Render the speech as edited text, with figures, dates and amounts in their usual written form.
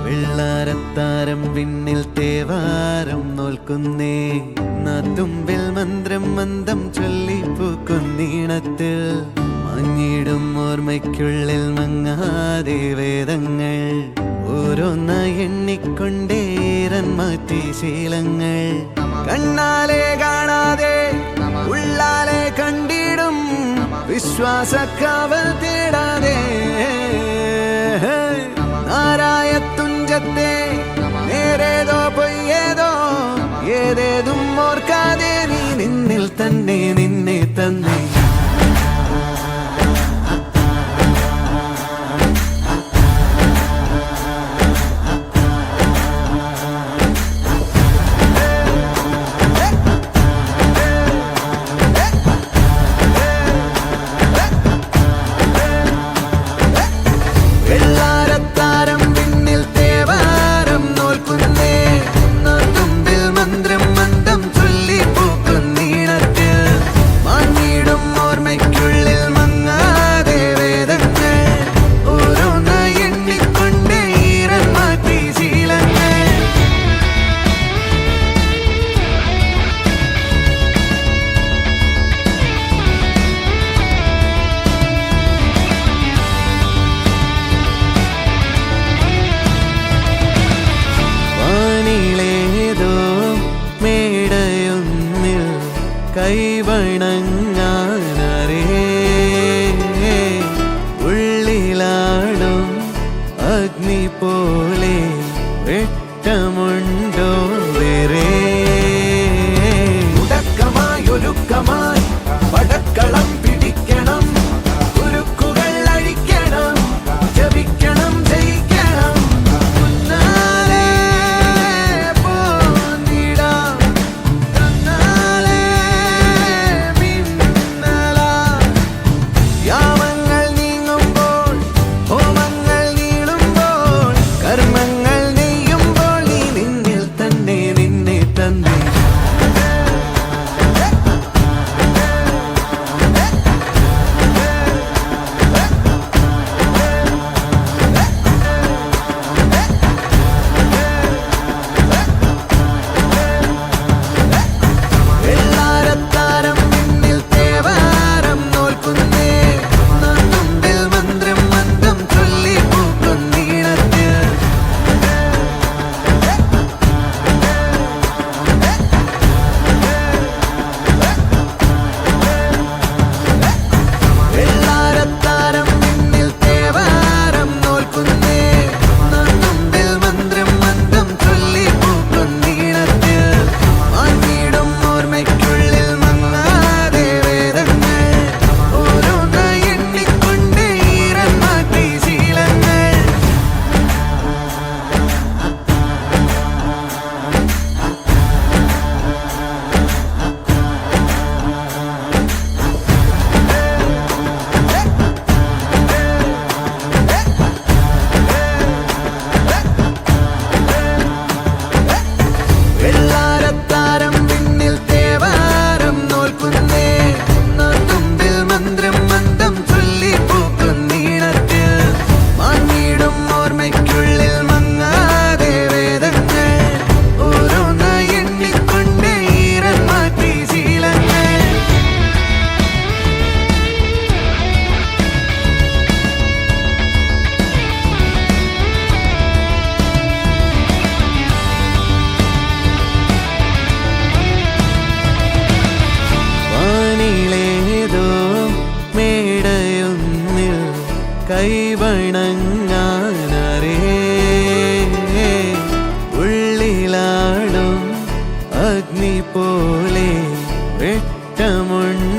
വെള്ളാരത്താരം വിണ്ണിൽ തേവാരം നോൽക്കുന്നേ നാത്തുമ്പിൽ മന്ത്രം മന്ദം ചൊല്ലിപ്പൂക്കുന്നീണത്തിൽ മങ്ങിടും ഓർമ്മയ്ക്കുള്ളിൽ മങ്ങാതെ വേദങ്ങൾ ഓരോന്നായി എണ്ണിക്കൊണ്ടേരൻ മാറ്റി ശീലങ്ങൾ കണ്ണാലെ കാണാതെ ഉള്ളാലെ കണ്ടിടും വിശ്വാസക്കാവൽ തേടാതെ നാരായ തുഞ്ചത്തെ നേരേതോ പൊയ്യേതോ ഏതേതും ഓർക്കാതെ നീ നിന്നിൽ തന്നെ നിന്നെ തന്നെ കൈവണങ്ങാനരേ ഉള്ളിലാടും അഗ്നി പോലെ വെട്ടമുണ്ടോ വേറെ ഉടക്കമായൊരുക്കമായി പടക്കളം പിടിക്കണം ഉരുക്കുകൾ അഴിക്കണം ജപിക്കണം ജയിക്കണം മുന്നാലെ പോന്നിടാം യാമങ്ങൾ നീങ്ങുമ്പോൾ ഹോമങ്ങൾ നീളുമ്പോൾ കർമ്മങ്ങൾ നെയ്യുമ്പോൾ നീ നിന്നിൽ തന്നെ നിന്നെ തന്നെ കൈവണങ്ങാനരേ ഉള്ളിലാടും അഗ്നി പോലെ വെട്ടമുണ്ട്